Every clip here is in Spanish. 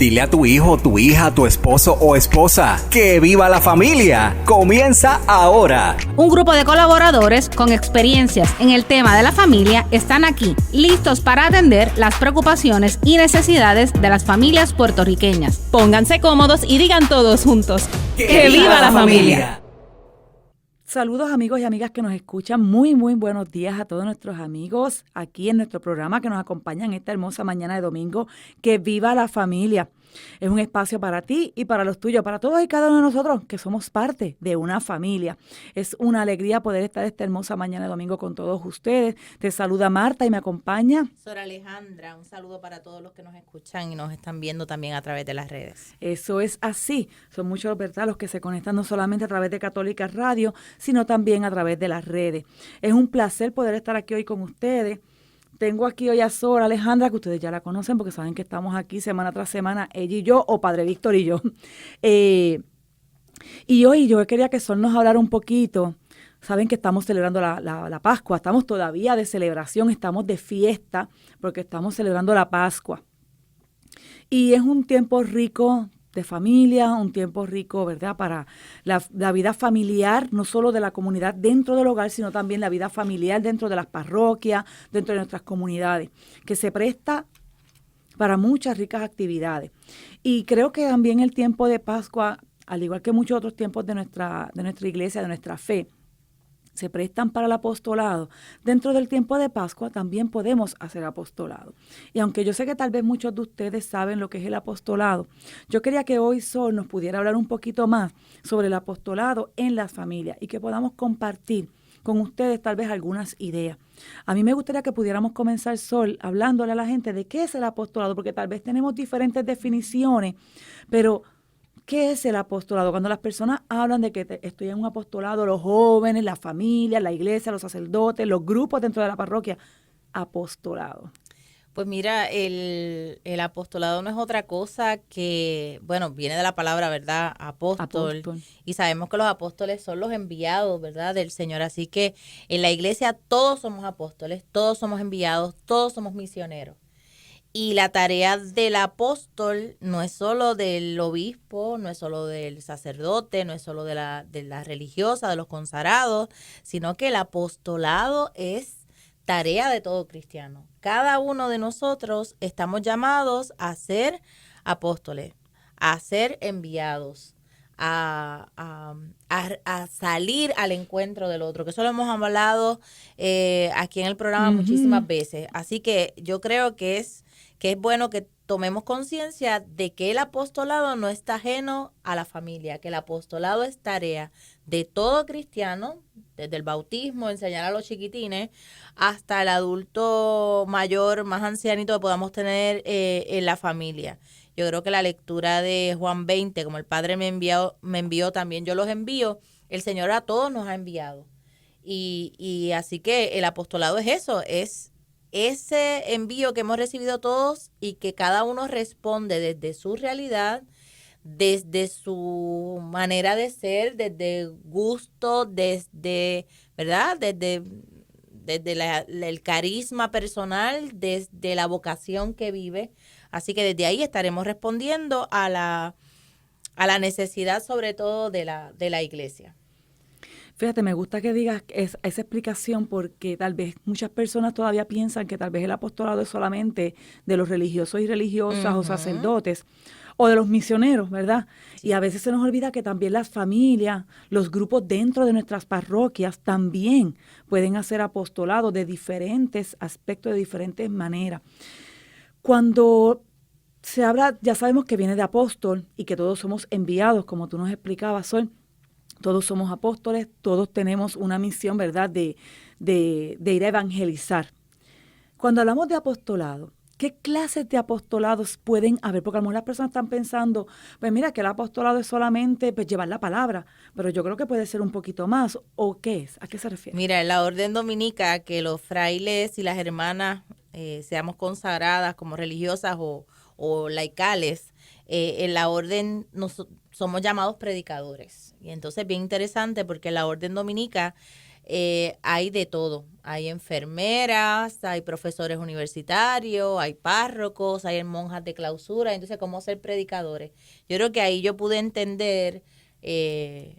Dile a tu hijo, tu hija, tu esposo o esposa que viva la familia. Comienza ahora. Un grupo de colaboradores con experiencias en el tema de la familia están aquí, listos para atender las preocupaciones y necesidades de las familias puertorriqueñas. Pónganse cómodos y digan todos juntos: ¡Que viva la familia! Saludos amigos y amigas que nos escuchan, muy buenos días a todos nuestros amigos aquí en nuestro programa que nos acompañan esta hermosa mañana de domingo. ¡Que viva la familia! Es un espacio para ti y para los tuyos, para todos y cada uno de nosotros que somos parte de una familia. Es una alegría poder estar esta hermosa mañana de domingo con todos ustedes. Te saluda Marta y me acompaña Sora Alejandra. Un saludo para todos los que nos escuchan y nos están viendo también a través de las redes. Eso es así. Son muchos, ¿verdad?, los que se conectan no solamente a través de Católica Radio, sino también a través de las redes. Es un placer poder estar aquí hoy con ustedes. Tengo aquí hoy a Sora Alejandra, que ustedes ya la conocen porque saben que estamos aquí semana tras semana, ella y yo, o Padre Víctor y yo. Y hoy yo quería que Sol nos hablara un poquito. Saben que estamos celebrando la Pascua, estamos todavía de celebración, estamos de fiesta, porque estamos celebrando la Pascua. Y es un tiempo rico de familia, un tiempo rico, ¿verdad?, para la vida familiar, no solo de la comunidad dentro del hogar, sino también la vida familiar dentro de las parroquias, dentro de nuestras comunidades, que se presta para muchas ricas actividades. Y creo que también el tiempo de Pascua, al igual que muchos otros tiempos de nuestra iglesia, de nuestra fe, se prestan para el apostolado. Dentro del tiempo de Pascua también podemos hacer apostolado. Y aunque yo sé que tal vez muchos de ustedes saben lo que es el apostolado, yo quería que hoy Sol nos pudiera hablar un poquito más sobre el apostolado en las familias y que podamos compartir con ustedes tal vez algunas ideas. A mí me gustaría que pudiéramos comenzar, Sol, hablándole a la gente de qué es el apostolado, porque tal vez tenemos diferentes definiciones, pero ¿qué es el apostolado? Cuando las personas hablan de que estoy en un apostolado, los jóvenes, la familia, la iglesia, los sacerdotes, los grupos dentro de la parroquia, apostolado. Pues mira, el apostolado no es otra cosa que, bueno, viene de la palabra, ¿verdad?, apóstol. Y sabemos que los apóstoles son los enviados, ¿verdad?, del Señor. Así que en la iglesia todos somos apóstoles, todos somos enviados, todos somos misioneros. Y la tarea del apóstol no es solo del obispo, no es solo del sacerdote, no es solo de la religiosa, de los consagrados, sino que el apostolado es tarea de todo cristiano. Cada uno de nosotros estamos llamados a ser apóstoles, a ser enviados, a salir al encuentro del otro, que eso lo hemos hablado aquí en el programa muchísimas veces. Así que yo creo que es bueno que tomemos conciencia de que el apostolado no está ajeno a la familia, que el apostolado es tarea de todo cristiano, desde el bautismo, enseñar a los chiquitines, hasta el adulto mayor, más ancianito que podamos tener en la familia. Yo creo que la lectura de Juan 20, como el Padre me envió, también yo los envío, el Señor a todos nos ha enviado. Y así que el apostolado es eso, es ese envío que hemos recibido todos y que cada uno responde desde su realidad, desde su manera de ser, desde gusto, desde, ¿verdad?, desde el carisma personal, desde la vocación que vive. Así que desde ahí estaremos respondiendo a la necesidad, sobre todo de la iglesia. Fíjate, me gusta que digas esa explicación porque tal vez muchas personas todavía piensan que tal vez el apostolado es solamente de los religiosos y religiosas o sacerdotes o de los misioneros, ¿verdad? Sí. Y a veces se nos olvida que también las familias, los grupos dentro de nuestras parroquias también pueden hacer apostolado de diferentes aspectos, de diferentes maneras. Cuando se habla, ya sabemos que viene de apóstol y que todos somos enviados, como tú nos explicabas, Sol. Todos somos apóstoles, todos tenemos una misión, ¿verdad?, de ir a evangelizar. Cuando hablamos de apostolado, ¿qué clases de apostolados pueden haber? Porque a lo mejor las personas están pensando, pues mira, que el apostolado es solamente pues, llevar la palabra, pero yo creo que puede ser un poquito más. ¿O qué es? ¿A qué se refiere? Mira, en la orden dominica, que los frailes y las hermanas seamos consagradas como religiosas o laicales, en la orden somos llamados predicadores. Y entonces bien interesante porque en la orden dominica hay de todo. Hay enfermeras, hay profesores universitarios, hay párrocos, hay monjas de clausura. Entonces, ¿cómo ser predicadores? Yo creo que ahí yo pude entender,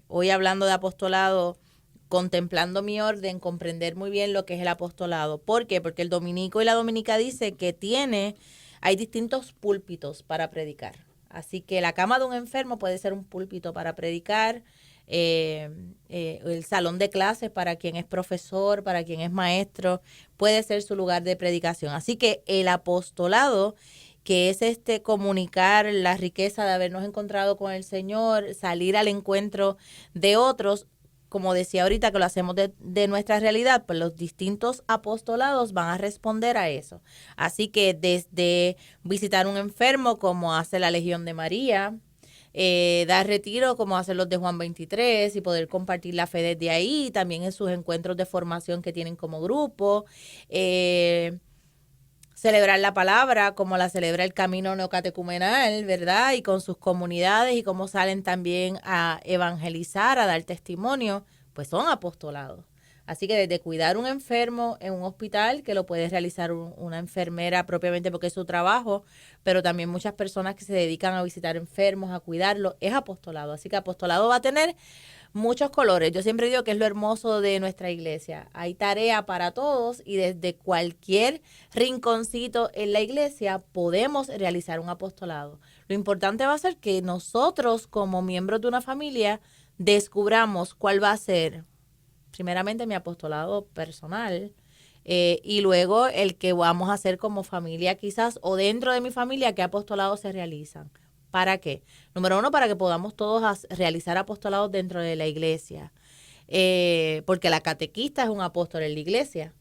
hoy hablando de apostolado, contemplando mi orden, comprender muy bien lo que es el apostolado. ¿Por qué? Porque el dominico y la dominica dice que hay distintos púlpitos para predicar. Así que la cama de un enfermo puede ser un púlpito para predicar, el salón de clases para quien es profesor, para quien es maestro, puede ser su lugar de predicación. Así que el apostolado, que es comunicar la riqueza de habernos encontrado con el Señor, salir al encuentro de otros, como decía ahorita que lo hacemos de nuestra realidad, pues los distintos apostolados van a responder a eso. Así que desde visitar un enfermo, como hace la Legión de María, dar retiro, como hacen los de Juan 23, y poder compartir la fe desde ahí, también en sus encuentros de formación que tienen como grupo, celebrar la palabra como la celebra el Camino Neocatecumenal, ¿verdad? Y con sus comunidades y cómo salen también a evangelizar, a dar testimonio, pues son apostolados. Así que desde cuidar un enfermo en un hospital, que lo puede realizar una enfermera propiamente porque es su trabajo, pero también muchas personas que se dedican a visitar enfermos, a cuidarlos, es apostolado. Así que apostolado va a tener muchos colores. Yo siempre digo que es lo hermoso de nuestra iglesia. Hay tarea para todos y desde cualquier rinconcito en la iglesia podemos realizar un apostolado. Lo importante va a ser que nosotros, como miembros de una familia, descubramos cuál va a ser, primeramente, mi apostolado personal, y luego el que vamos a hacer como familia quizás, o dentro de mi familia, qué apostolados se realizan. ¿Para qué? Número uno, para que podamos todos realizar apostolados dentro de la iglesia. Porque la catequista es un apóstol en la iglesia.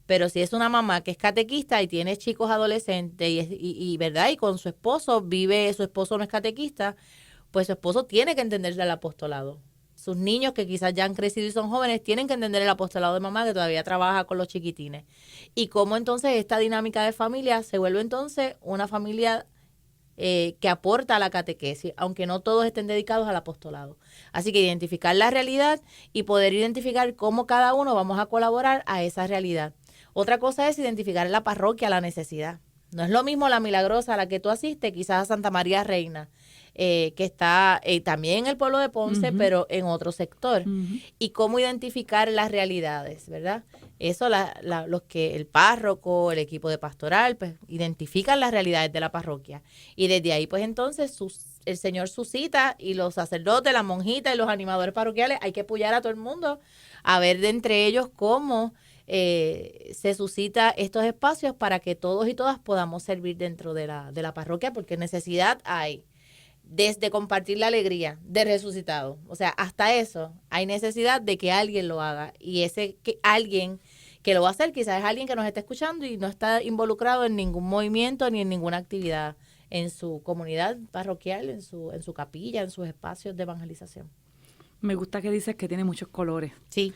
Pero si es una mamá que es catequista y tiene chicos adolescentes y ¿verdad? Y con su esposo su esposo no es catequista, pues su esposo tiene que entender el apostolado. Sus niños que quizás ya han crecido y son jóvenes tienen que entender el apostolado de mamá que todavía trabaja con los chiquitines. Y cómo entonces esta dinámica de familia se vuelve entonces una familia que aporta a la catequesis, aunque no todos estén dedicados al apostolado. Así que identificar la realidad y poder identificar cómo cada uno vamos a colaborar a esa realidad. Otra cosa es identificar en la parroquia la necesidad. No es lo mismo la Milagrosa a la que tú asistes, quizás a Santa María Reina, que está también en el pueblo de Ponce, pero en otro sector. Y cómo identificar las realidades, ¿verdad? Eso los que el párroco, el equipo de pastoral, pues identifican las realidades de la parroquia. Y desde ahí, pues entonces, el Señor suscita, y los sacerdotes, las monjitas y los animadores parroquiales, hay que apoyar a todo el mundo a ver de entre ellos cómo se suscita estos espacios para que todos y todas podamos servir dentro de la parroquia, porque necesidad hay. Desde compartir la alegría de resucitado, o sea, hasta eso, hay necesidad de que alguien lo haga, y alguien que lo va a hacer quizás es alguien que nos está escuchando y no está involucrado en ningún movimiento ni en ninguna actividad en su comunidad parroquial, en su capilla, en sus espacios de evangelización. Me gusta que dices que tiene muchos colores. Sí.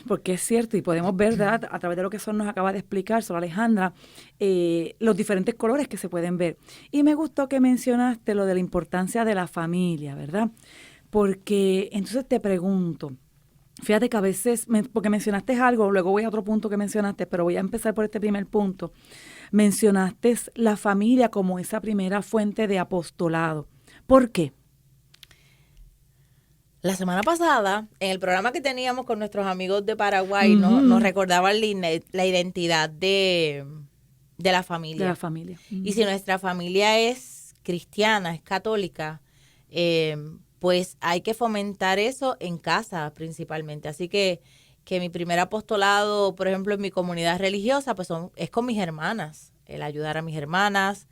Porque es cierto, y podemos ver, ¿verdad?, a través de lo que nos acaba de explicar Sor Alejandra, los diferentes colores que se pueden ver. Y me gustó que mencionaste lo de la importancia de la familia, ¿verdad? Porque entonces te pregunto, fíjate que a veces, porque mencionaste algo, luego voy a otro punto que mencionaste, pero voy a empezar por este primer punto. Mencionaste la familia como esa primera fuente de apostolado. ¿Por qué? La semana pasada, en el programa que teníamos con nuestros amigos de Paraguay, nos recordaban la identidad de la familia. De la familia. Y si nuestra familia es cristiana, es católica, pues hay que fomentar eso en casa principalmente. Así que mi primer apostolado, por ejemplo, en mi comunidad religiosa, pues es con mis hermanas, el ayudar a mis hermanas.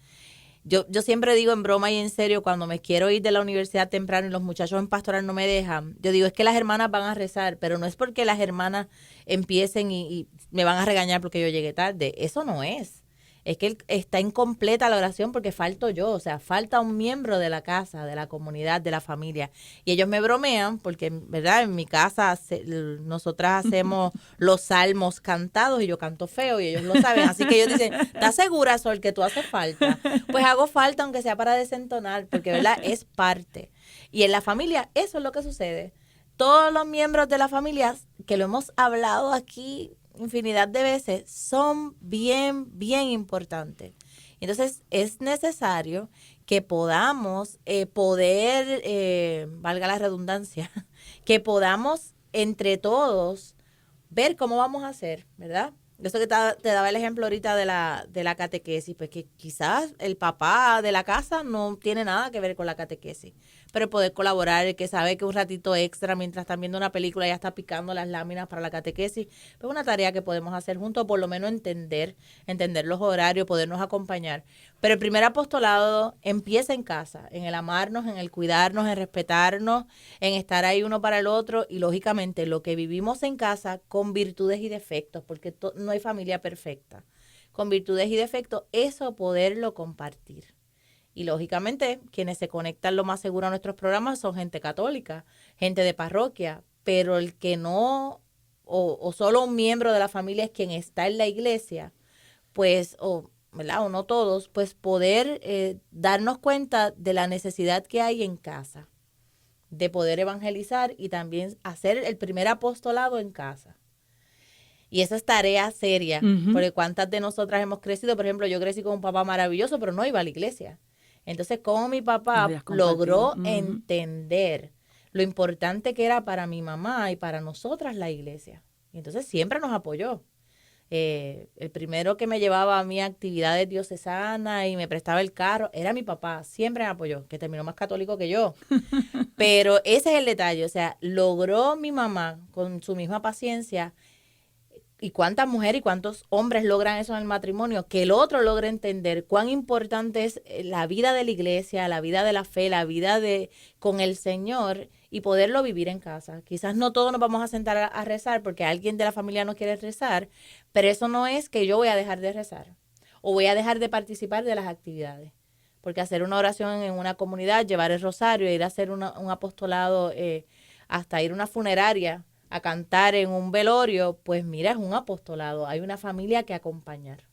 Yo siempre digo en broma y en serio, cuando me quiero ir de la universidad temprano y los muchachos en pastoral no me dejan, yo digo, es que las hermanas van a rezar, pero no es porque las hermanas empiecen y me van a regañar porque yo llegué tarde. Eso no es. Es que está incompleta la oración porque falto yo, o sea, falta un miembro de la casa, de la comunidad, de la familia. Y ellos me bromean porque, ¿verdad? En mi casa nosotras hacemos los salmos cantados y yo canto feo y ellos lo saben. Así que ellos dicen, ¿estás segura, Sol, que tú haces falta? Pues hago falta aunque sea para desentonar porque, ¿verdad? Es parte. Y en la familia eso es lo que sucede. todos los miembros de la familia, que lo hemos hablado aquí infinidad de veces, son bien, bien importantes. Entonces, es necesario que podamos valga la redundancia, que podamos entre todos ver cómo vamos a hacer, ¿verdad? Eso que te daba el ejemplo ahorita de la catequesis, pues que quizás el papá de la casa no tiene nada que ver con la catequesis, pero poder colaborar, el que sabe que un ratito extra mientras están viendo una película ya está picando las láminas para la catequesis, pues una tarea que podemos hacer juntos, por lo menos entender los horarios, podernos acompañar. Pero el primer apostolado empieza en casa, en el amarnos, en el cuidarnos, en respetarnos, en estar ahí uno para el otro y lógicamente lo que vivimos en casa con virtudes y defectos, porque no hay familia perfecta, con virtudes y defectos, eso poderlo compartir. Y lógicamente quienes se conectan lo más seguro a nuestros programas son gente católica, gente de parroquia, pero el que no, o solo un miembro de la familia es quien está en la iglesia, pues, ¿verdad? O no todos, pues poder darnos cuenta de la necesidad que hay en casa, de poder evangelizar y también hacer el primer apostolado en casa. Y esa es tarea seria, porque cuántas de nosotras hemos crecido, por ejemplo, yo crecí con un papá maravilloso, pero no iba a la iglesia. Entonces, cómo mi papá logró entender lo importante que era para mi mamá y para nosotras la iglesia. Y entonces siempre nos apoyó. El primero que me llevaba a mí a actividades diocesanas y me prestaba el carro era mi papá, siempre me apoyó, que terminó más católico que yo. Pero ese es el detalle, o sea, logró mi mamá con su misma paciencia. ¿Y cuántas mujeres y cuántos hombres logran eso en el matrimonio? Que el otro logre entender cuán importante es la vida de la iglesia, la vida de la fe, la vida con el Señor y poderlo vivir en casa. Quizás no todos nos vamos a sentar a rezar porque alguien de la familia no quiere rezar, pero eso no es que yo voy a dejar de rezar o voy a dejar de participar de las actividades. Porque hacer una oración en una comunidad, llevar el rosario, ir a hacer un apostolado, hasta ir a una funeraria, a cantar en un velorio, pues mira, es un apostolado, hay una familia que acompañar.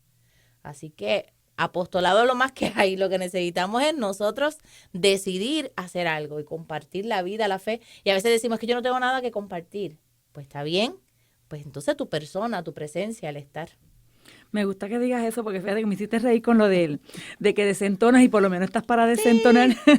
Así que apostolado es lo más que hay, lo que necesitamos es nosotros decidir hacer algo y compartir la vida, la fe. Y a veces decimos que yo no tengo nada que compartir. Pues está bien, pues entonces tu persona, tu presencia, el estar. Me gusta que digas eso porque fíjate que me hiciste reír con lo de que desentonas y por lo menos estás para desentonar. Sí.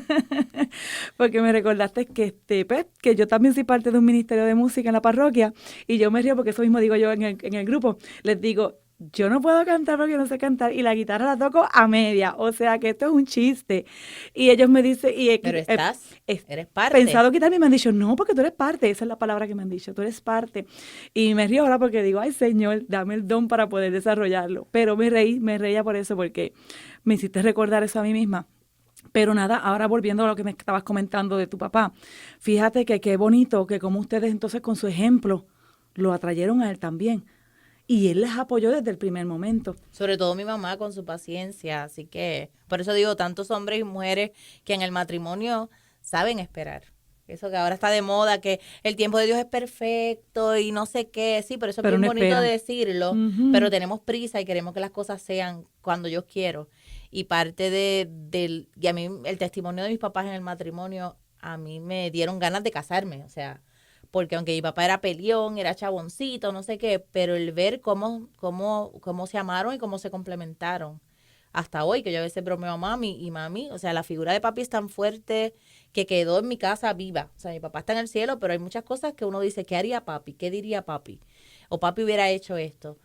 Porque me recordaste que pues, que yo también soy parte de un ministerio de música en la parroquia y yo me río porque eso mismo digo yo en el grupo. Les digo, yo no puedo cantar porque no sé cantar y la guitarra la toco a media, o sea que esto es un chiste. Y ellos me dicen... Pero eres parte. Pensado que también me han dicho, no, porque tú eres parte, esa es la palabra que me han dicho, tú eres parte. Y me río ahora porque digo, ay Señor, dame el don para poder desarrollarlo. Pero me reía por eso porque me hiciste recordar eso a mí misma. Pero nada, ahora volviendo a lo que me estabas comentando de tu papá, fíjate que qué bonito que como ustedes entonces con su ejemplo lo atrayeron a él también. Y él les apoyó desde el primer momento. Sobre todo mi mamá con su paciencia. Así que, por eso digo, tantos hombres y mujeres que en el matrimonio saben esperar. Eso que ahora está de moda, que el tiempo de Dios es perfecto y no sé qué. Sí, pero eso es bien bonito de decirlo. Pero tenemos prisa y queremos que las cosas sean cuando yo quiero. Y parte y a mí el testimonio de mis papás en el matrimonio, a mí me dieron ganas de casarme. O sea, porque aunque mi papá era peleón, era chaboncito, no sé qué, pero el ver cómo se amaron y cómo se complementaron hasta hoy, que yo a veces bromeo a mami y mami, o sea, la figura de papi es tan fuerte que quedó en mi casa viva. O sea, mi papá está en el cielo, pero hay muchas cosas que uno dice, ¿qué haría papi? ¿Qué diría papi? O papi hubiera hecho esto.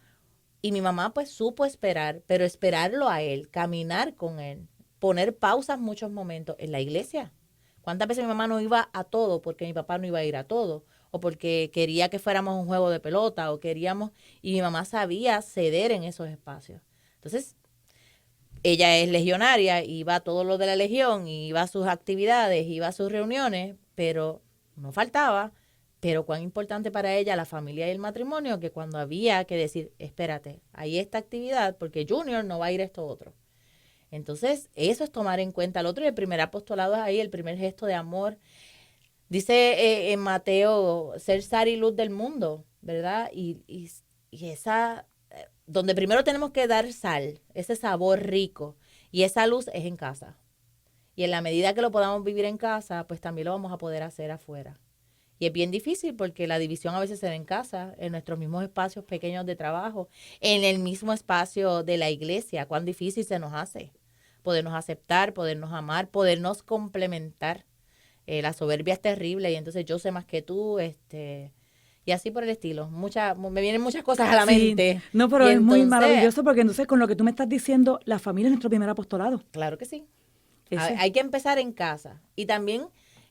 Y mi mamá pues supo esperar, pero esperarlo a él, caminar con él, poner pausas muchos momentos en la iglesia. ¿Cuántas veces mi mamá no iba a todo porque mi papá no iba a ir a todo? O porque quería que fuéramos un juego de pelota o queríamos... Y mi mamá sabía ceder en esos espacios. Entonces, ella es legionaria, iba a todo lo de la legión, iba a sus actividades, iba a sus reuniones, pero no faltaba. Pero cuán importante para ella la familia y el matrimonio, que cuando había que decir, espérate, hay esta actividad porque Junior no va a ir a esto otro. Entonces, eso es tomar en cuenta al otro y el primer apostolado es ahí, el primer gesto de amor. Dice en Mateo, ser sal y luz del mundo, ¿verdad? Y esa, donde primero tenemos que dar sal, ese sabor rico, y esa luz es en casa. Y en la medida que lo podamos vivir en casa, pues también lo vamos a poder hacer afuera. Y es bien difícil porque la división a veces se da en casa, en nuestros mismos espacios pequeños de trabajo, en el mismo espacio de la iglesia. Cuán difícil se nos hace podernos aceptar, podernos amar, podernos complementar. La soberbia es terrible y entonces yo sé más que tú, y así por el estilo. Me vienen muchas cosas a la mente. No, pero Y es muy entonces, maravilloso porque entonces con lo que tú me estás diciendo, la familia es nuestro primer apostolado. Claro que sí. Ese. Hay que empezar en casa. Y también,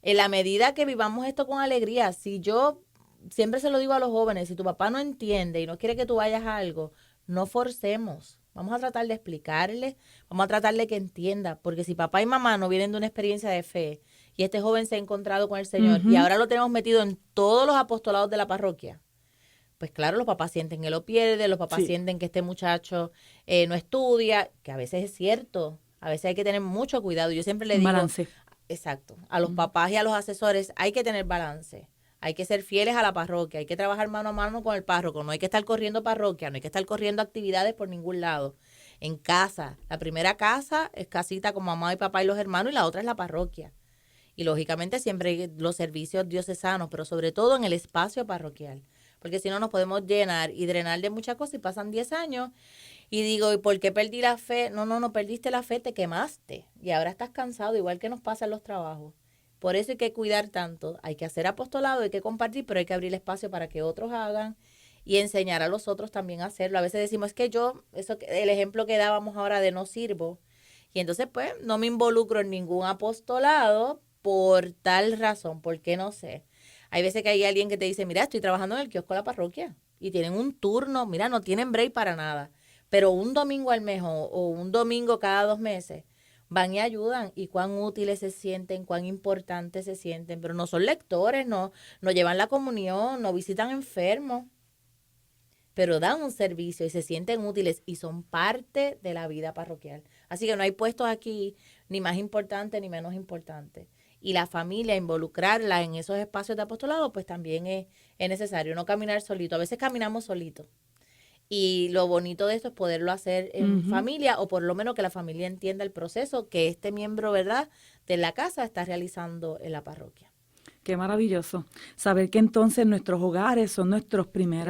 en la medida que vivamos esto con alegría, si yo siempre se lo digo a los jóvenes, si tu papá no entiende y no quiere que tú vayas a algo, no forcemos. Vamos a tratar de explicarle, vamos a tratar de que entienda, porque si papá y mamá no vienen de una experiencia de fe y este joven se ha encontrado con el Señor y ahora lo tenemos metido en todos los apostolados de la parroquia, pues claro, los papás sienten que lo pierde, los papás sienten que este muchacho no estudia, que a veces es cierto, a veces hay que tener mucho cuidado. Yo siempre le digo, balance. Exacto, a los papás y a los asesores hay que tener balance. Hay que ser fieles a la parroquia, hay que trabajar mano a mano con el párroco, no hay que estar corriendo parroquia, no hay que estar corriendo actividades por ningún lado. En casa, la primera casa es casita con mamá y papá y los hermanos y la otra es la parroquia. Y lógicamente siempre hay los servicios diocesanos, pero sobre todo en el espacio parroquial, porque si no nos podemos llenar y drenar de muchas cosas y pasan 10 años y digo, ¿y por qué perdí la fe? No perdiste la fe, te quemaste y ahora estás cansado, igual que nos pasa en los trabajos. Por eso hay que cuidar tanto, hay que hacer apostolado, hay que compartir, pero hay que abrir espacio para que otros hagan y enseñar a los otros también a hacerlo. A veces decimos, es que el ejemplo que dábamos ahora de no sirvo, y entonces pues no me involucro en ningún apostolado por tal razón, porque no sé. Hay veces que hay alguien que te dice, mira, estoy trabajando en el kiosco de la parroquia, y tienen un turno, mira, no tienen break para nada, pero un domingo al mes o un domingo cada 2 meses, van y ayudan y cuán útiles se sienten, cuán importantes se sienten, pero no son lectores, no llevan la comunión, no visitan enfermos, pero dan un servicio y se sienten útiles y son parte de la vida parroquial. Así que no hay puestos aquí ni más importantes ni menos importantes. Y la familia, involucrarla en esos espacios de apostolado, pues también es necesario, no caminar solito. A veces caminamos solitos. Y lo bonito de esto es poderlo hacer en familia, o por lo menos que la familia entienda el proceso que este miembro, ¿verdad?, de la casa está realizando en la parroquia. Qué maravilloso. Saber que entonces nuestros hogares son nuestro primer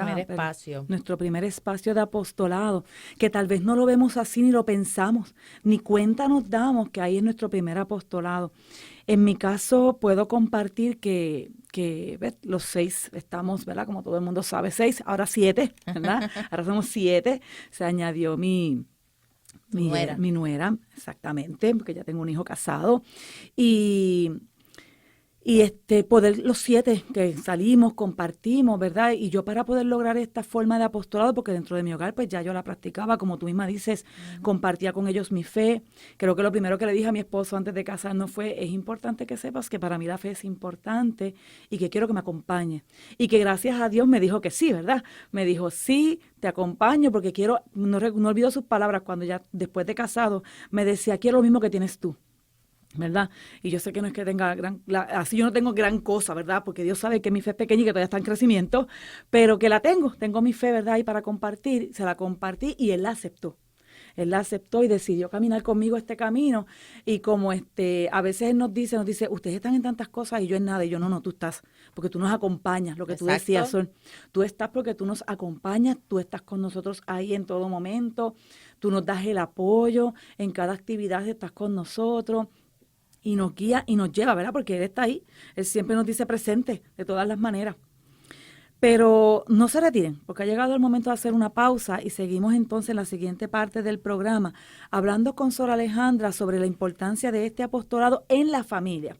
espacio de apostolado, que tal vez no lo vemos así ni lo pensamos, ni cuenta nos damos que ahí es nuestro primer apostolado. En mi caso puedo compartir que ¿ves? Los 6 estamos, ¿verdad? Como todo el mundo sabe, 6, ahora 7, ¿verdad? Ahora somos 7. Se añadió mi nuera, exactamente, porque ya tengo un hijo casado. Y poder los 7 que salimos, compartimos, ¿verdad? Y yo para poder lograr esta forma de apostolado, porque dentro de mi hogar pues ya yo la practicaba, como tú misma dices, compartía con ellos mi fe. Creo que lo primero que le dije a mi esposo antes de casarnos fue, es importante que sepas que para mí la fe es importante y que quiero que me acompañe. Y que gracias a Dios me dijo que sí, ¿verdad? Me dijo, sí, te acompaño porque quiero, no olvido sus palabras cuando ya después de casado me decía, quiero lo mismo que tienes tú, ¿verdad? Y yo sé que no es que tenga así yo no tengo gran cosa, ¿verdad? Porque Dios sabe que mi fe es pequeña y que todavía está en crecimiento, pero que tengo mi fe, ¿verdad? Y para compartir, se la compartí y Él la aceptó. Él la aceptó y decidió caminar conmigo este camino. Y como a veces Él nos dice, ustedes están en tantas cosas y yo en nada. Y yo, no, tú estás, porque tú nos acompañas. Lo que tú decías, Sol, tú estás porque tú nos acompañas, tú estás con nosotros ahí en todo momento, tú nos das el apoyo, en cada actividad estás con nosotros. Y nos guía y nos lleva, ¿verdad? Porque Él está ahí. Él siempre nos dice presente de todas las maneras. Pero no se retiren, porque ha llegado el momento de hacer una pausa y seguimos entonces en la siguiente parte del programa hablando con Sor Alejandra sobre la importancia de este apostolado en la familia.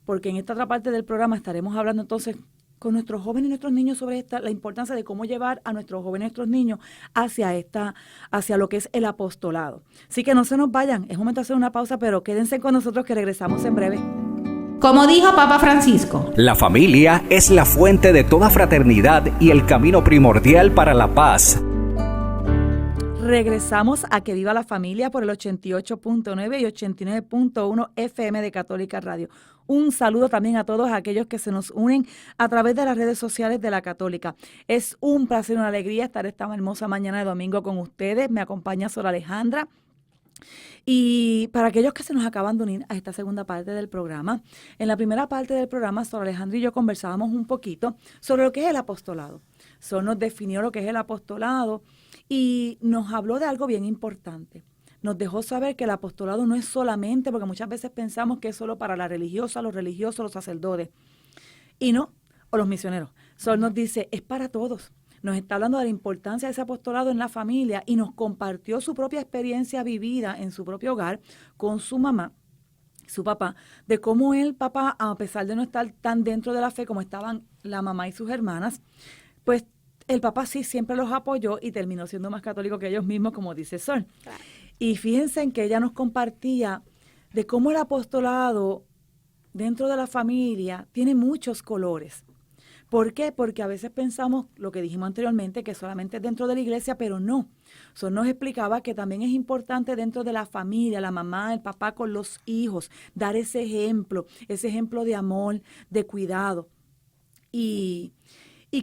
Porque en esta otra parte del programa estaremos hablando entonces con nuestros jóvenes y nuestros niños sobre la importancia de cómo llevar a nuestros jóvenes y nuestros niños hacia lo que es el apostolado. Así que no se nos vayan, es momento de hacer una pausa, pero quédense con nosotros que regresamos en breve. Como dijo Papa Francisco, la familia es la fuente de toda fraternidad y el camino primordial para la paz. Regresamos a Que Viva la Familia por el 88.9 y 89.1 FM de Católica Radio. Un saludo también a todos aquellos que se nos unen a través de las redes sociales de la Católica. Es un placer y una alegría estar esta hermosa mañana de domingo con ustedes. Me acompaña Sor Alejandra. Y para aquellos que se nos acaban de unir a esta segunda parte del programa, en la primera parte del programa, Sor Alejandra y yo conversábamos un poquito sobre lo que es el apostolado. Sor nos definió lo que es el apostolado y nos habló de algo bien importante. Nos dejó saber que el apostolado no es solamente, porque muchas veces pensamos que es solo para la religiosa, los religiosos, los sacerdotes, y no, o los misioneros. Sor nos dice, es para todos. Nos está hablando de la importancia de ese apostolado en la familia y nos compartió su propia experiencia vivida en su propio hogar con su mamá, su papá, de cómo el papá, a pesar de no estar tan dentro de la fe como estaban la mamá y sus hermanas, pues el papá sí siempre los apoyó y terminó siendo más católico que ellos mismos, como dice Sol. Claro. Y fíjense en que ella nos compartía de cómo el apostolado dentro de la familia tiene muchos colores. ¿Por qué? Porque a veces pensamos, lo que dijimos anteriormente, que solamente es dentro de la iglesia, pero no. Sol nos explicaba que también es importante dentro de la familia, la mamá, el papá con los hijos, dar ese ejemplo de amor, de cuidado. Y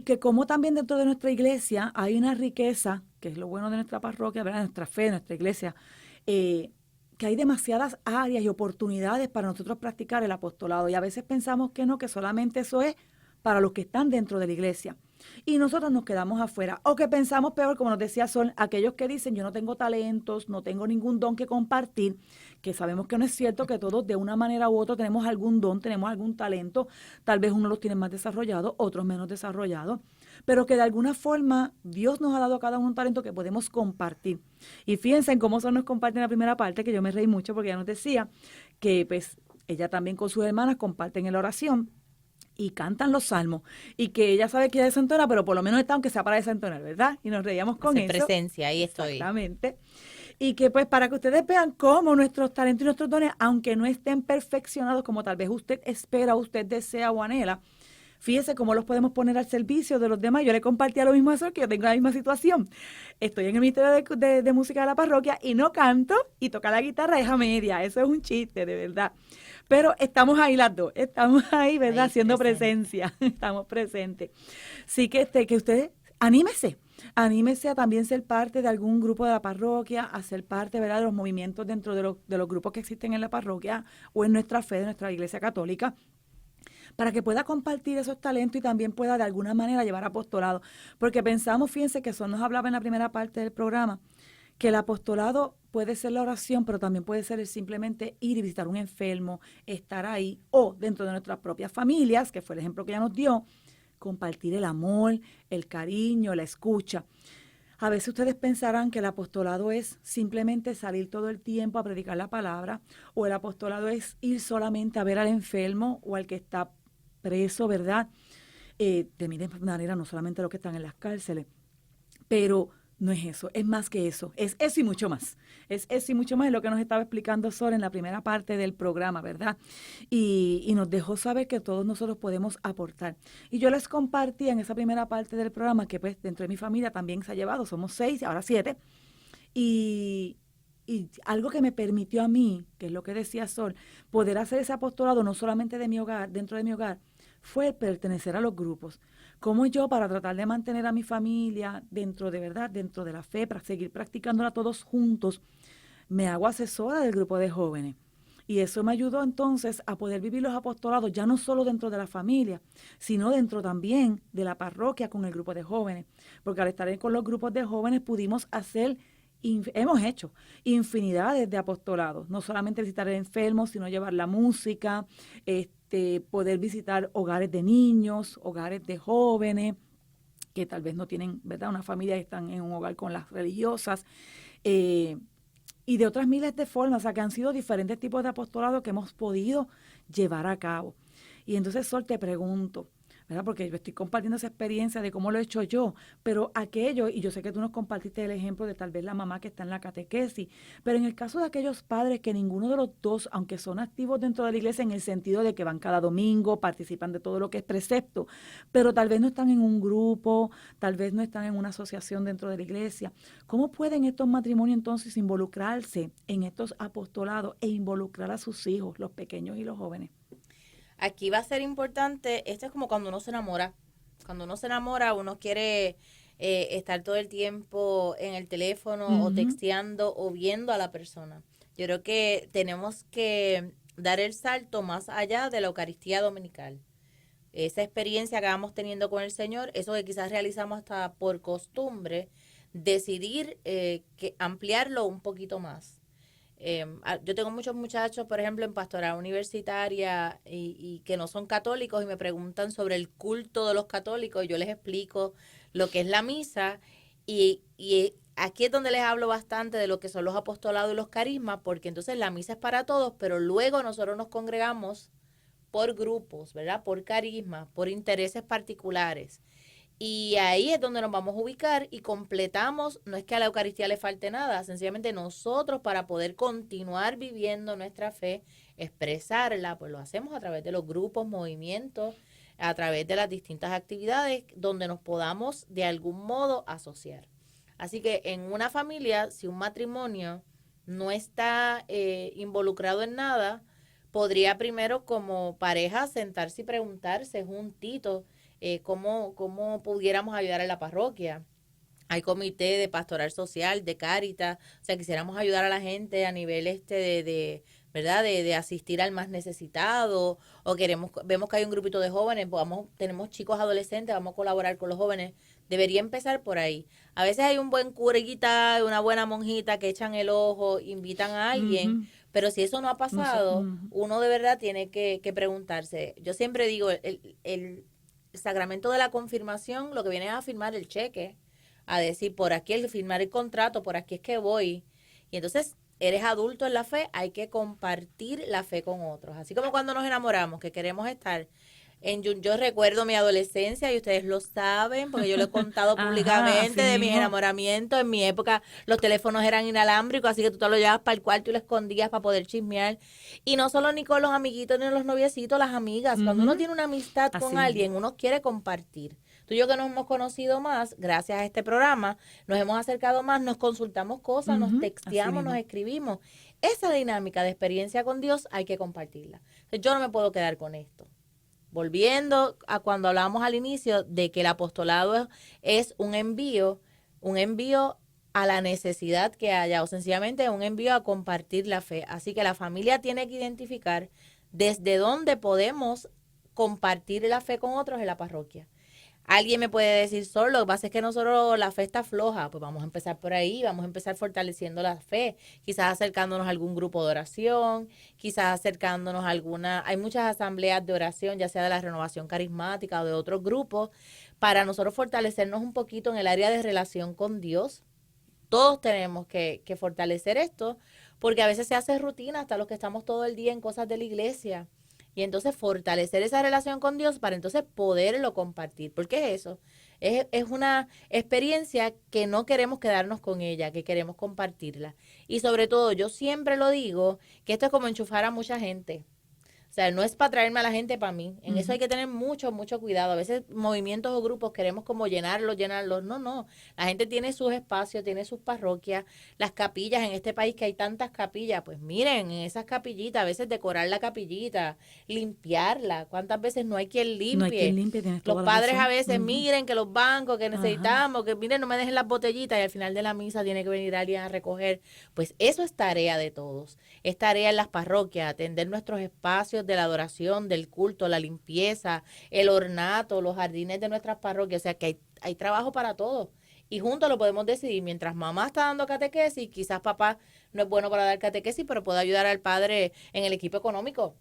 que como también dentro de nuestra iglesia hay una riqueza, que es lo bueno de nuestra parroquia, ¿verdad? Nuestra fe, nuestra iglesia, que hay demasiadas áreas y oportunidades para nosotros practicar el apostolado. Y a veces pensamos que no, que solamente eso es para los que están dentro de la iglesia. Y nosotros nos quedamos afuera. O que pensamos peor, como nos decía Sol, aquellos que dicen yo no tengo talentos, no tengo ningún don que compartir, que sabemos que no es cierto, que todos de una manera u otra tenemos algún don, tenemos algún talento, tal vez unos los tienen más desarrollados, otros menos desarrollados, pero que de alguna forma Dios nos ha dado a cada uno un talento que podemos compartir. Y fíjense en cómo Sol nos comparte en la primera parte, que yo me reí mucho porque ella nos decía que pues ella también con sus hermanas comparten en la oración y cantan los salmos, y que ella sabe que ella desentona, pero por lo menos está aunque sea para desentonar, ¿verdad? Y nos reíamos con eso. Presencia, ahí estoy. Exactamente. Y que pues para que ustedes vean cómo nuestros talentos y nuestros dones, aunque no estén perfeccionados como tal vez usted espera, usted desea o anhela, fíjese cómo los podemos poner al servicio de los demás. Yo le compartía lo mismo a Sol, que yo tengo la misma situación. Estoy en el ministerio de música de la parroquia y no canto, y tocar la guitarra es a media. Eso es un chiste, de verdad. Pero estamos ahí las dos, estamos ahí, ¿verdad? Ahí haciendo presencia, estamos presentes. Sí que ustedes, anímese a también ser parte de algún grupo de la parroquia, a ser parte, ¿verdad?, de los movimientos dentro de los grupos que existen en la parroquia o en nuestra fe, de nuestra iglesia católica, para que pueda compartir esos talentos y también pueda de alguna manera llevar apostolado. Porque pensamos, fíjense que eso nos hablaba en la primera parte del programa, que el apostolado puede ser la oración, pero también puede ser el simplemente ir y visitar a un enfermo, estar ahí, o dentro de nuestras propias familias, que fue el ejemplo que ella nos dio, compartir el amor, el cariño, la escucha. A veces ustedes pensarán que el apostolado es simplemente salir todo el tiempo a predicar la palabra, o el apostolado es ir solamente a ver al enfermo o al que está preso, ¿verdad? De manera, no solamente los que están en las cárceles, pero no es eso, es más que eso, es eso y mucho más. Es eso y mucho más, es lo que nos estaba explicando Sor en la primera parte del programa, ¿verdad? Y nos dejó saber que todos nosotros podemos aportar. Y yo les compartí en esa primera parte del programa que pues dentro de mi familia también se ha llevado, somos 6, ahora 7, y algo que me permitió a mí, que es lo que decía Sol, poder hacer ese apostolado no solamente de mi hogar, dentro de mi hogar, fue el pertenecer a los grupos. Como yo, para tratar de mantener a mi familia dentro de la fe, para seguir practicándola todos juntos, me hago asesora del grupo de jóvenes. Y eso me ayudó entonces a poder vivir los apostolados, ya no solo dentro de la familia, sino dentro también de la parroquia con el grupo de jóvenes. Porque al estar con los grupos de jóvenes pudimos hemos hecho infinidades de apostolados, no solamente visitar enfermos, sino llevar la música, poder visitar hogares de niños, hogares de jóvenes que tal vez no tienen, ¿verdad?, una familia, y están en un hogar con las religiosas, y de otras miles de formas, o sea, que han sido diferentes tipos de apostolados que hemos podido llevar a cabo. Y entonces, Sol, te pregunto, ¿verdad?, porque yo estoy compartiendo esa experiencia de cómo lo he hecho yo, pero aquello, y yo sé que tú nos compartiste el ejemplo de tal vez la mamá que está en la catequesis, pero en el caso de aquellos padres que ninguno de los dos, aunque son activos dentro de la iglesia en el sentido de que van cada domingo, participan de todo lo que es precepto, pero tal vez no están en un grupo, tal vez no están en una asociación dentro de la iglesia, ¿cómo pueden estos matrimonios entonces involucrarse en estos apostolados e involucrar a sus hijos, los pequeños y los jóvenes? Aquí va a ser importante, esto es como cuando uno se enamora. Cuando uno se enamora, uno quiere estar todo el tiempo en el teléfono o texteando o viendo a la persona. Yo creo que tenemos que dar el salto más allá de la Eucaristía Dominical. Esa experiencia que vamos teniendo con el Señor, eso que quizás realizamos hasta por costumbre, decidir que ampliarlo un poquito más. Yo tengo muchos muchachos, por ejemplo, en pastoral universitaria y que no son católicos y me preguntan sobre el culto de los católicos. Yo les explico lo que es la misa y aquí es donde les hablo bastante de lo que son los apostolados y los carismas, porque entonces la misa es para todos, pero luego nosotros nos congregamos por grupos, ¿verdad? Por carismas, por intereses particulares. Y ahí es donde nos vamos a ubicar y completamos, no es que a la Eucaristía le falte nada, sencillamente nosotros para poder continuar viviendo nuestra fe, expresarla, pues lo hacemos a través de los grupos, movimientos, a través de las distintas actividades donde nos podamos de algún modo asociar. Así que en una familia, si un matrimonio no está involucrado en nada, podría primero como pareja sentarse y preguntarse juntitos cómo pudiéramos ayudar a la parroquia. Hay comité de pastoral social, de Cáritas, o sea, quisiéramos ayudar a la gente a nivel ¿verdad? De asistir al más necesitado, o vemos que hay un grupito de jóvenes, tenemos chicos adolescentes, vamos a colaborar con los jóvenes. Debería empezar por ahí. A veces hay un buen curita, una buena monjita que echan el ojo, invitan a alguien, pero si eso no ha pasado, uno de verdad tiene que preguntarse. Yo siempre digo, el sacramento de la confirmación lo que viene es a firmar el cheque, a decir, por aquí el firmar el contrato, por aquí es que voy. Y entonces eres adulto en la fe, hay que compartir la fe con otros. Así como cuando nos enamoramos, que queremos estar yo recuerdo mi adolescencia y ustedes lo saben porque yo lo he contado públicamente de mis enamoramientos. En mi época los teléfonos eran inalámbricos, así que tú te lo llevabas para el cuarto y lo escondías para poder chismear. Y no solo ni con los amiguitos ni los noviecitos, las amigas. Cuando uno tiene una amistad con alguien, uno quiere compartir. Tú y yo que nos hemos conocido más, gracias a este programa, nos hemos acercado más, nos consultamos cosas, nos texteamos, nos escribimos. Esa dinámica de experiencia con Dios hay que compartirla. Yo no me puedo quedar con esto. Volviendo a cuando hablábamos al inicio de que el apostolado es un envío a la necesidad que haya, o sencillamente un envío a compartir la fe. Así que la familia tiene que identificar desde dónde podemos compartir la fe con otros en la parroquia. Alguien me puede decir, solo lo que pasa es que nosotros la fe está floja, pues vamos a empezar por ahí, vamos a empezar fortaleciendo la fe, quizás acercándonos a algún grupo de oración, quizás acercándonos a hay muchas asambleas de oración, ya sea de la renovación carismática o de otros grupos, para nosotros fortalecernos un poquito en el área de relación con Dios. Todos tenemos que fortalecer esto, porque a veces se hace rutina, hasta los que estamos todo el día en cosas de la iglesia. Y entonces fortalecer esa relación con Dios para entonces poderlo compartir. ¿Por qué es eso? Es una experiencia que no queremos quedarnos con ella, que queremos compartirla. Y sobre todo, yo siempre lo digo, que esto es como enchufar a mucha gente. O sea, no es para traerme a la gente para mí. En eso hay que tener mucho cuidado. A veces movimientos o grupos queremos como llenarlos. No. La gente tiene sus espacios, tiene sus parroquias, las capillas. En este país que hay tantas capillas, pues miren, en esas capillitas, a veces decorar la capillita, limpiarla. ¿Cuántas veces no hay quien limpie? No hay quien limpie, tienes toda Los la padres razón. a veces, miren que los bancos que necesitamos, que miren, no me dejen las botellitas y al final de la misa tiene que venir alguien a recoger. Pues eso es tarea de todos. Es tarea en las parroquias, atender nuestros espacios de la adoración, del culto, la limpieza, el ornato, los jardines de nuestras parroquias. O sea que hay trabajo para todos. Y juntos lo podemos decidir. Mientras mamá está dando catequesis, quizás papá no es bueno para dar catequesis, pero puede ayudar al padre en el equipo económico.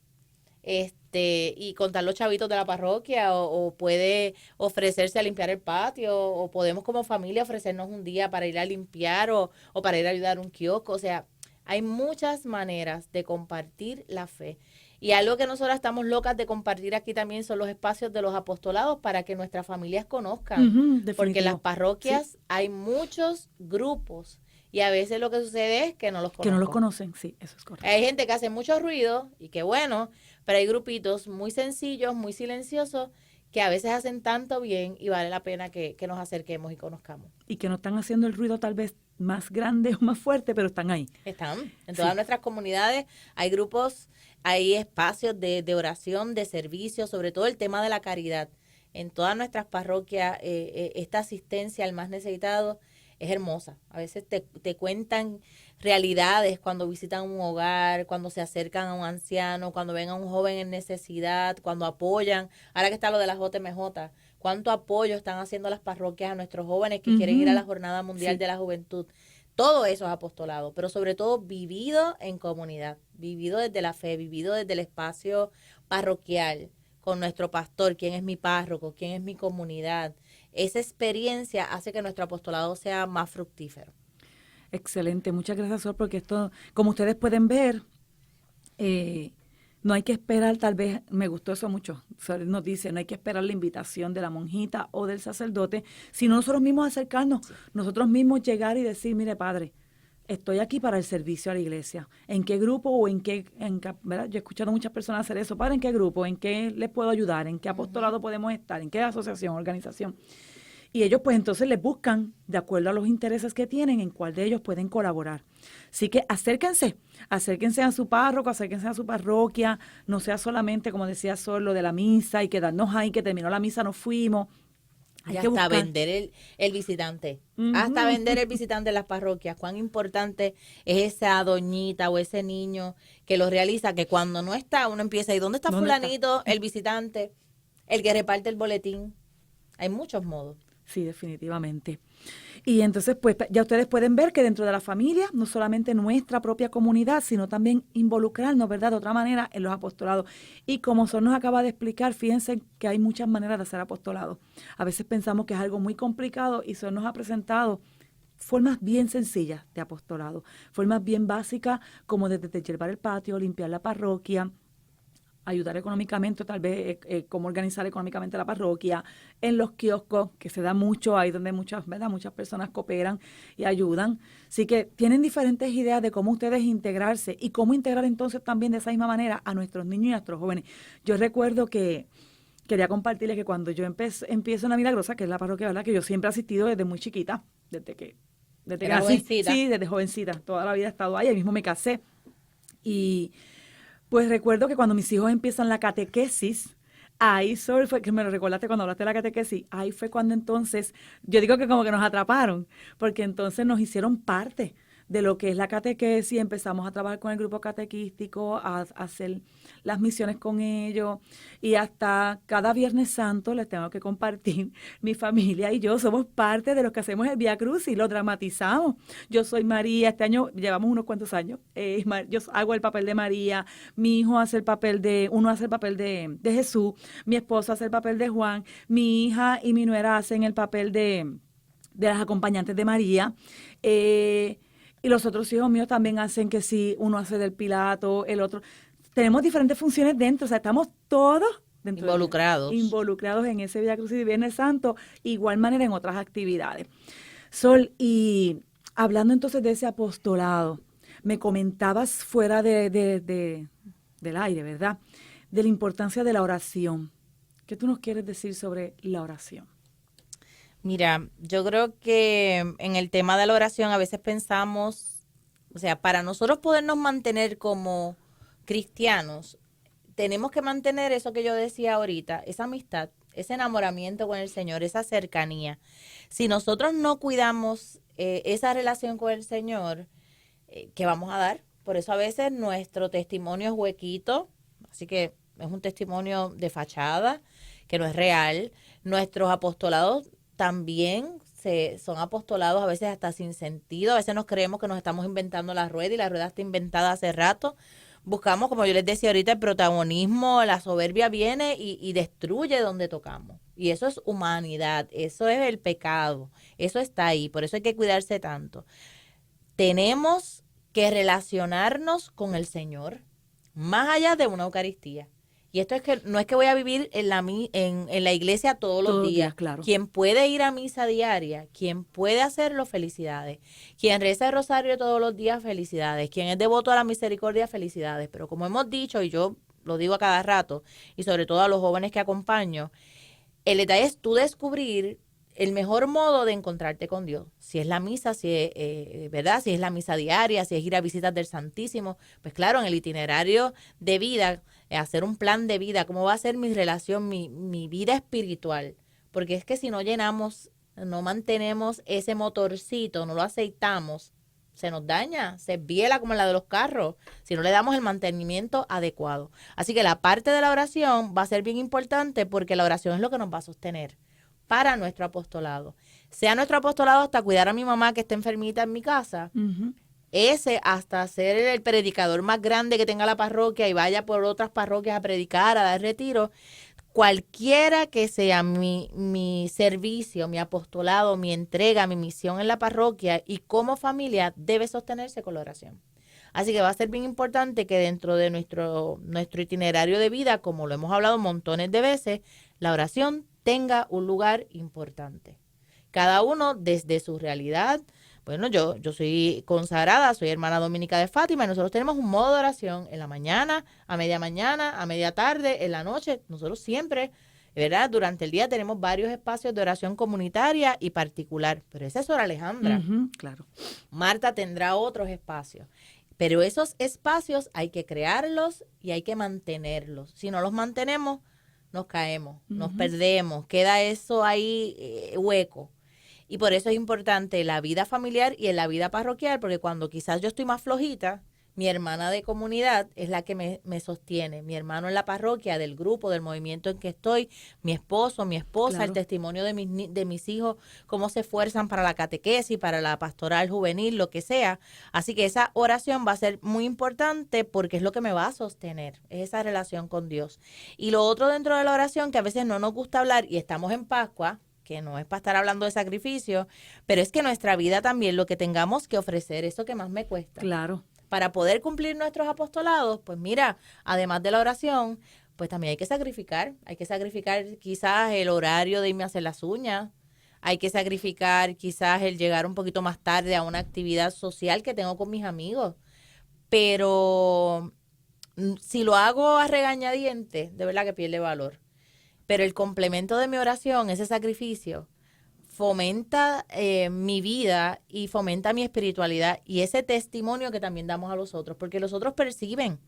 Y contar los chavitos de la parroquia o puede ofrecerse a limpiar el patio o podemos como familia ofrecernos un día para ir a limpiar o para ir a ayudar a un kiosco. O sea, hay muchas maneras de compartir la fe. Y algo que nosotros estamos locas de compartir aquí también son los espacios de los apostolados para que nuestras familias conozcan. Porque en las parroquias hay muchos grupos y a veces lo que sucede es que no los conocen. Que no los conocen, sí, eso es correcto. Hay gente que hace mucho ruido y qué bueno, pero hay grupitos muy sencillos, muy silenciosos, que a veces hacen tanto bien y vale la pena que nos acerquemos y conozcamos. Y que no están haciendo el ruido tal vez más grande o más fuerte, pero están ahí. Están. En todas nuestras comunidades hay grupos, hay espacios de oración, de servicio, sobre todo el tema de la caridad. En todas nuestras parroquias, esta asistencia al más necesitado es hermosa. A veces te cuentan realidades cuando visitan un hogar, cuando se acercan a un anciano, cuando ven a un joven en necesidad, cuando apoyan. Ahora que está lo de las JMJ, cuánto apoyo están haciendo las parroquias a nuestros jóvenes que quieren ir a la Jornada Mundial de la Juventud. Todo eso es apostolado, pero sobre todo vivido en comunidad, vivido desde la fe, vivido desde el espacio parroquial, con nuestro pastor, quién es mi párroco, quién es mi comunidad. Esa experiencia hace que nuestro apostolado sea más fructífero. Excelente, muchas gracias, Sol, porque esto, como ustedes pueden ver, no hay que esperar, tal vez, me gustó eso mucho, Sol nos dice, no hay que esperar la invitación de la monjita o del sacerdote, sino nosotros mismos acercarnos, nosotros mismos llegar y decir, mire, padre, estoy aquí para el servicio a la iglesia. ¿En qué grupo o en qué, ¿verdad? Yo he escuchado a muchas personas hacer eso. Padre, ¿en qué grupo? ¿En qué les puedo ayudar? ¿En qué apostolado podemos estar? ¿En qué asociación, organización? Y ellos pues entonces les buscan, de acuerdo a los intereses que tienen, en cuál de ellos pueden colaborar. Así que acérquense a su párroco, acérquense a su parroquia, no sea solamente, como decía Sol, lo de la misa y quedarnos ahí, que terminó la misa, nos fuimos. Y hasta vender el visitante, hasta vender el visitante en las parroquias. Cuán importante es esa doñita o ese niño que lo realiza, que cuando no está, uno empieza, ¿y dónde está fulanito? El visitante, el que reparte el boletín. Hay muchos modos. Sí, definitivamente. Y entonces, pues ya ustedes pueden ver que dentro de la familia, no solamente nuestra propia comunidad, sino también involucrarnos, ¿verdad?, de otra manera en los apostolados. Y como Sol nos acaba de explicar, fíjense que hay muchas maneras de hacer apostolado. A veces pensamos que es algo muy complicado y Sol nos ha presentado formas bien sencillas de apostolado, formas bien básicas como desde llevar el patio, limpiar la parroquia, ayudar económicamente, tal vez cómo organizar económicamente la parroquia, en los kioscos, que se da mucho, ahí donde muchas personas cooperan y ayudan. Así que tienen diferentes ideas de cómo ustedes integrarse y cómo integrar entonces también de esa misma manera a nuestros niños y a nuestros jóvenes. Yo recuerdo que quería compartirles que cuando yo empiezo en La Milagrosa, que es la parroquia, ¿verdad?, que yo siempre he asistido desde muy chiquita, desde que jovencita. Sí, desde jovencita, toda la vida he estado ahí mismo me casé. Y pues recuerdo que cuando mis hijos empiezan la catequesis, ahí Sol fue, que me lo recordaste cuando hablaste de la catequesis, ahí fue cuando entonces, yo digo que como que nos atraparon, porque entonces nos hicieron parte de lo que es la catequesis, empezamos a trabajar con el grupo catequístico, a hacer las misiones con ellos, y hasta cada Viernes Santo les tengo que compartir, mi familia y yo somos parte de los que hacemos el Vía Crucis, lo dramatizamos. Yo soy María, este año llevamos unos cuantos años, yo hago el papel de María, mi hijo hace el papel uno hace el papel de Jesús, mi esposo hace el papel de Juan, mi hija y mi nuera hacen el papel de las acompañantes de María, y los otros hijos míos también hacen que sí, uno hace del Pilato, el otro. Tenemos diferentes funciones dentro, o sea, estamos todos involucrados en ese Vía Crucis de Viernes Santo, igual manera en otras actividades. Sol, y hablando entonces de ese apostolado, me comentabas fuera del aire, ¿verdad?, de la importancia de la oración. ¿Qué tú nos quieres decir sobre la oración? Mira, yo creo que en el tema de la oración a veces pensamos, o sea, para nosotros podernos mantener como cristianos, tenemos que mantener eso que yo decía ahorita, esa amistad, ese enamoramiento con el Señor, esa cercanía. Si nosotros no cuidamos esa relación con el Señor, ¿qué vamos a dar? Por eso a veces nuestro testimonio es huequito, así que es un testimonio de fachada, que no es real. Nuestros apostolados también son apostolados a veces hasta sin sentido. A veces nos creemos que nos estamos inventando la rueda y la rueda está inventada hace rato. Buscamos, como yo les decía ahorita, el protagonismo, la soberbia viene y destruye donde tocamos. Y eso es humanidad, eso es el pecado, eso está ahí, por eso hay que cuidarse tanto. Tenemos que relacionarnos con el Señor más allá de una Eucaristía. Y esto es que no es que voy a vivir en la iglesia todos los días. Claro. Quien puede ir a misa diaria, quien puede hacerlo, felicidades. Quien reza el rosario todos los días, felicidades. Quien es devoto a la misericordia, felicidades. Pero como hemos dicho, y yo lo digo a cada rato, y sobre todo a los jóvenes que acompaño, el detalle es tú descubrir el mejor modo de encontrarte con Dios. Si es la misa, si es, ¿verdad? Si es la misa diaria, si es ir a visitas del Santísimo. Pues claro, en el itinerario de vida, hacer un plan de vida, cómo va a ser mi relación, mi vida espiritual. Porque es que si no llenamos no mantenemos ese motorcito, no lo aceitamos, se nos daña, se biela como la de los carros, si no le damos el mantenimiento adecuado. Así que la parte de la oración va a ser bien importante porque la oración es lo que nos va a sostener para nuestro apostolado. Sea nuestro apostolado hasta cuidar a mi mamá que está enfermita en mi casa, ese hasta ser el predicador más grande que tenga la parroquia y vaya por otras parroquias a predicar, a dar retiro. Cualquiera que sea mi servicio, mi apostolado, mi entrega, mi misión en la parroquia y como familia debe sostenerse con la oración. Así que va a ser bien importante que dentro de nuestro itinerario de vida, como lo hemos hablado montones de veces, la oración tenga un lugar importante. Cada uno desde su realidad. Bueno, yo soy consagrada, soy hermana dominica de Fátima y nosotros tenemos un modo de oración en la mañana, a media tarde, en la noche. Nosotros siempre, ¿verdad? Durante el día tenemos varios espacios de oración comunitaria y particular, pero esa es Sor Alejandra. Claro. Marta tendrá otros espacios, pero esos espacios hay que crearlos y hay que mantenerlos. Si no los mantenemos, nos caemos, nos perdemos, queda eso ahí hueco. Y por eso es importante la vida familiar y en la vida parroquial, porque cuando quizás yo estoy más flojita, mi hermana de comunidad es la que me sostiene. Mi hermano en la parroquia, del grupo, del movimiento en que estoy, mi esposo, mi esposa, claro. El testimonio de mis hijos, cómo se esfuerzan para la catequesis, para la pastoral juvenil, lo que sea. Así que esa oración va a ser muy importante porque es lo que me va a sostener, es esa relación con Dios. Y lo otro dentro de la oración que a veces no nos gusta hablar y estamos en Pascua, que no es para estar hablando de sacrificio, pero es que nuestra vida también, lo que tengamos que ofrecer, eso que más me cuesta. Claro. Para poder cumplir nuestros apostolados, pues mira, además de la oración, pues también hay que sacrificar quizás el horario de irme a hacer las uñas, hay que sacrificar quizás el llegar un poquito más tarde a una actividad social que tengo con mis amigos, pero si lo hago a regañadientes, de verdad que pierde valor. Pero el complemento de mi oración, ese sacrificio, fomenta mi vida y fomenta mi espiritualidad y ese testimonio que también damos a los otros, porque los otros perciben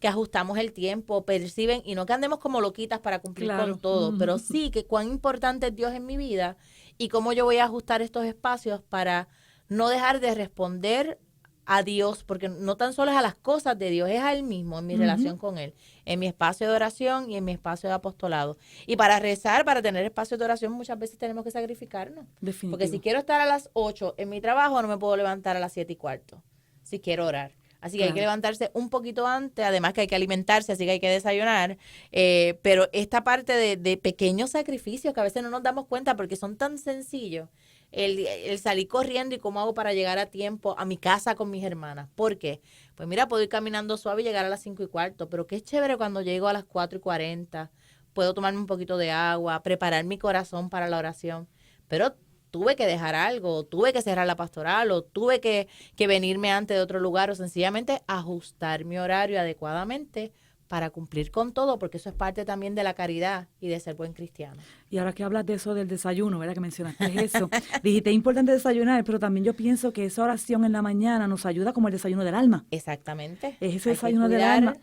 que ajustamos el tiempo, perciben, y no que andemos como loquitas para cumplir claro. Con todo, pero sí que cuán importante es Dios en mi vida y cómo yo voy a ajustar estos espacios para no dejar de responder a Dios, porque no tan solo es a las cosas de Dios, es a Él mismo, en mi relación con Él, en mi espacio de oración y en mi espacio de apostolado. Y para rezar, para tener espacio de oración, muchas veces tenemos que sacrificarnos. Definitivo. Porque si quiero estar a las 8 en mi trabajo, no me puedo levantar a las 7:15, si quiero orar. Así que claro. Hay que levantarse un poquito antes, además que hay que alimentarse, así que hay que desayunar. Pero esta parte de pequeños sacrificios que a veces no nos damos cuenta porque son tan sencillos. El salir corriendo y cómo hago para llegar a tiempo a mi casa con mis hermanas. ¿Por qué? Pues mira, puedo ir caminando suave y llegar a las 5:15, pero qué chévere cuando llego a las 4:40. Puedo tomarme un poquito de agua, preparar mi corazón para la oración. Pero tuve que dejar algo, tuve que cerrar la pastoral, o tuve que venirme antes de otro lugar, o sencillamente ajustar mi horario adecuadamente para cumplir con todo, porque eso es parte también de la caridad y de ser buen cristiano. Y ahora que hablas de eso del desayuno, ¿verdad? Que mencionaste eso. Dijiste, es importante desayunar, pero también yo pienso que esa oración en la mañana nos ayuda como el desayuno del alma. Exactamente. Es ese desayuno del alma.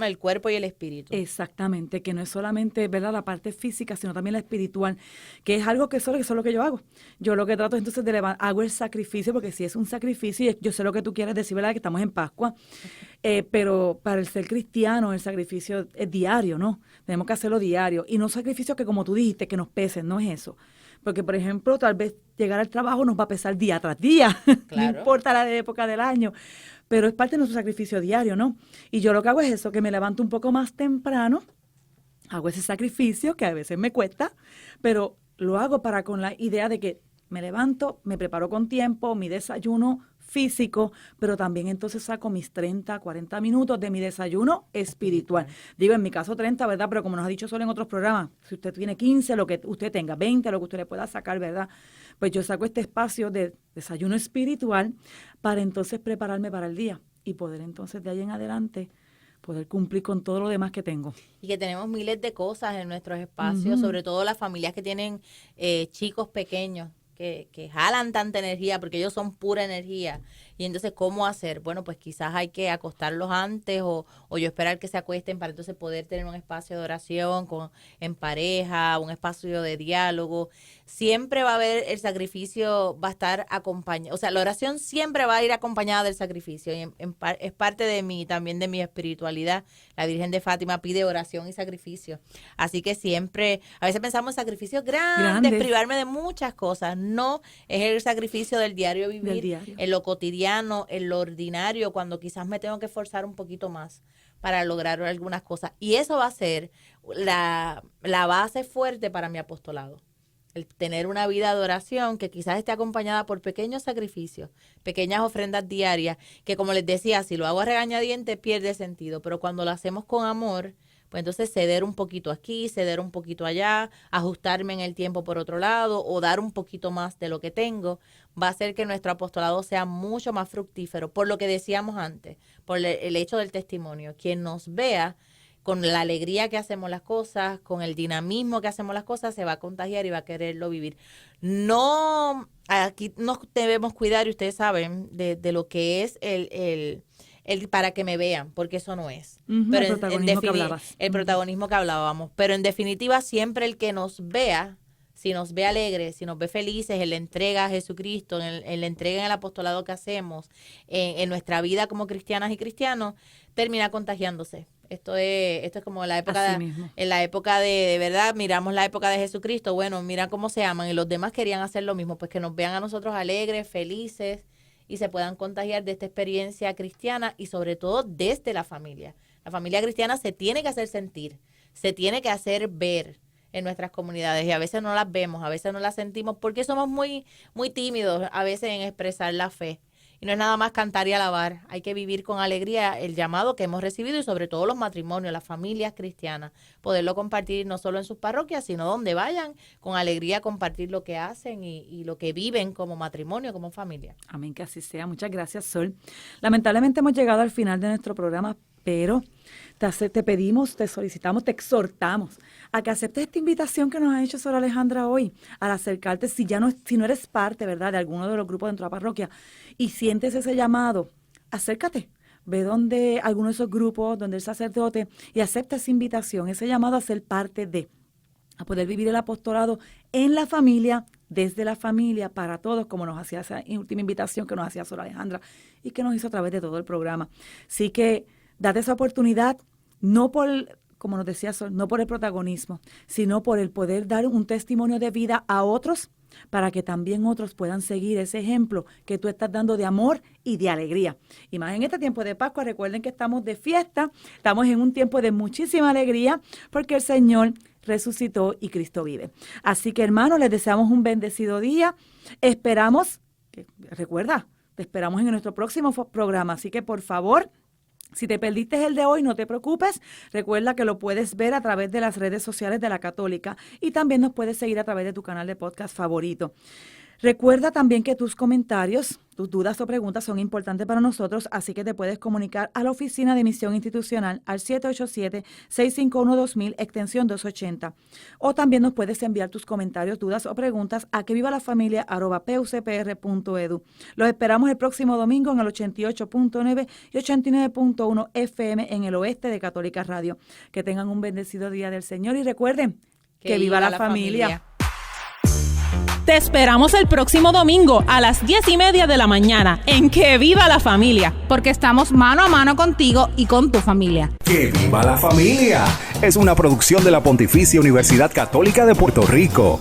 El cuerpo y el espíritu. Exactamente, que no es solamente, ¿verdad?, la parte física, sino también la espiritual, que es algo que eso es lo que yo hago. Yo lo que trato es entonces de hago el sacrificio, porque si es un sacrificio, yo sé lo que tú quieres decir, ¿verdad?, que estamos en Pascua, pero para el ser cristiano el sacrificio es diario, ¿no? Tenemos que hacerlo diario, y no sacrificios que, como tú dijiste, que nos pesen, no es eso. Porque, por ejemplo, tal vez llegar al trabajo nos va a pesar día tras día, claro. No importa la época del año, pero es parte de nuestro sacrificio diario, ¿no? Y yo lo que hago es eso, que me levanto un poco más temprano, hago ese sacrificio que a veces me cuesta, pero lo hago para con la idea de que me levanto, me preparo con tiempo, mi desayuno físico, pero también entonces saco mis 30, 40 minutos de mi desayuno espiritual. Digo, en mi caso 30, ¿verdad? Pero como nos ha dicho Sol en otros programas, si usted tiene 15, lo que usted tenga, 20, lo que usted le pueda sacar, ¿verdad? Pues yo saco este espacio de desayuno espiritual para entonces prepararme para el día y poder entonces de ahí en adelante poder cumplir con todo lo demás que tengo. Y que tenemos miles de cosas en nuestros espacios, sobre todo las familias que tienen chicos pequeños, que jalan tanta energía, porque ellos son pura energía, Y entonces, ¿cómo hacer? Bueno, pues quizás hay que acostarlos antes o yo esperar que se acuesten para entonces poder tener un espacio de oración en pareja, un espacio de diálogo. Siempre va a haber el sacrificio, va a estar acompañado. O sea, la oración siempre va a ir acompañada del sacrificio. Y es parte de también de mi espiritualidad. La Virgen de Fátima pide oración y sacrificio. Así que siempre, a veces pensamos en sacrificios grandes, privarme de muchas cosas. No, es el sacrificio del diario vivir, en lo cotidiano, en lo ordinario, cuando quizás me tengo que esforzar un poquito más para lograr algunas cosas. Y eso va a ser la base fuerte para mi apostolado. El tener una vida de oración que quizás esté acompañada por pequeños sacrificios, pequeñas ofrendas diarias, que como les decía, si lo hago a regañadientes pierde sentido, pero cuando lo hacemos con amor, pues entonces ceder un poquito aquí, ceder un poquito allá, ajustarme en el tiempo por otro lado o dar un poquito más de lo que tengo, va a hacer que nuestro apostolado sea mucho más fructífero, por lo que decíamos antes, por el hecho del testimonio. Quien nos vea con la alegría que hacemos las cosas, con el dinamismo que hacemos las cosas, se va a contagiar y va a quererlo vivir. No, aquí nos debemos cuidar, y ustedes saben, de lo que es el para que me vean, porque eso no es. Pero el protagonismo que hablabas. El protagonismo que hablábamos. Pero en definitiva, siempre el que nos vea, si nos ve alegres, si nos ve felices en la entrega a Jesucristo, en la entrega en el apostolado que hacemos, en nuestra vida como cristianas y cristianos, termina contagiándose. Esto es como la época en la época de verdad, miramos la época de Jesucristo, bueno, mira cómo se aman y los demás querían hacer lo mismo, pues que nos vean a nosotros alegres, felices y se puedan contagiar de esta experiencia cristiana y sobre todo desde la familia. La familia cristiana se tiene que hacer sentir, se tiene que hacer ver en nuestras comunidades y a veces no las vemos, a veces no las sentimos porque somos muy, muy tímidos a veces en expresar la fe. Y no es nada más cantar y alabar, hay que vivir con alegría el llamado que hemos recibido y sobre todo los matrimonios, las familias cristianas, poderlo compartir no solo en sus parroquias, sino donde vayan, con alegría compartir lo que hacen y lo que viven como matrimonio, como familia. Amén, que así sea. Muchas gracias, Sol. Lamentablemente hemos llegado al final de nuestro programa, pero te pedimos, te solicitamos, te exhortamos a que aceptes esta invitación que nos ha hecho Sor Alejandra hoy, al acercarte, si no eres parte, ¿verdad?, de alguno de los grupos dentro de la parroquia y sientes ese llamado, acércate, ve donde alguno de esos grupos, donde el sacerdote y acepta esa invitación, ese llamado a ser parte de, a poder vivir el apostolado en la familia, desde la familia, para todos, como nos hacía esa última invitación que nos hacía Sor Alejandra y que nos hizo a través de todo el programa. Así que date esa oportunidad, no por, como nos decía Sol, no por el protagonismo, sino por el poder dar un testimonio de vida a otros para que también otros puedan seguir ese ejemplo que tú estás dando de amor y de alegría. Y más en este tiempo de Pascua, recuerden que estamos de fiesta, estamos en un tiempo de muchísima alegría porque el Señor resucitó y Cristo vive. Así que, hermanos, les deseamos un bendecido día. Esperamos, recuerda, te esperamos en nuestro próximo programa, así que por favor, si te perdiste el de hoy, no te preocupes. Recuerda que lo puedes ver a través de las redes sociales de la Católica y también nos puedes seguir a través de tu canal de podcast favorito. Recuerda también que tus comentarios, tus dudas o preguntas son importantes para nosotros, así que te puedes comunicar a la Oficina de Misión Institucional al 787-651-2000, extensión 280. O también nos puedes enviar tus comentarios, dudas o preguntas a quevivalafamilia@pucpr.edu. Los esperamos el próximo domingo en el 88.9 y 89.1 FM en el oeste de Católica Radio. Que tengan un bendecido día del Señor y recuerden que viva la familia. Te esperamos el próximo domingo a las 10:30 de la mañana en Que Viva la Familia. Porque estamos mano a mano contigo y con tu familia. ¡Que viva la familia! Es una producción de la Pontificia Universidad Católica de Puerto Rico.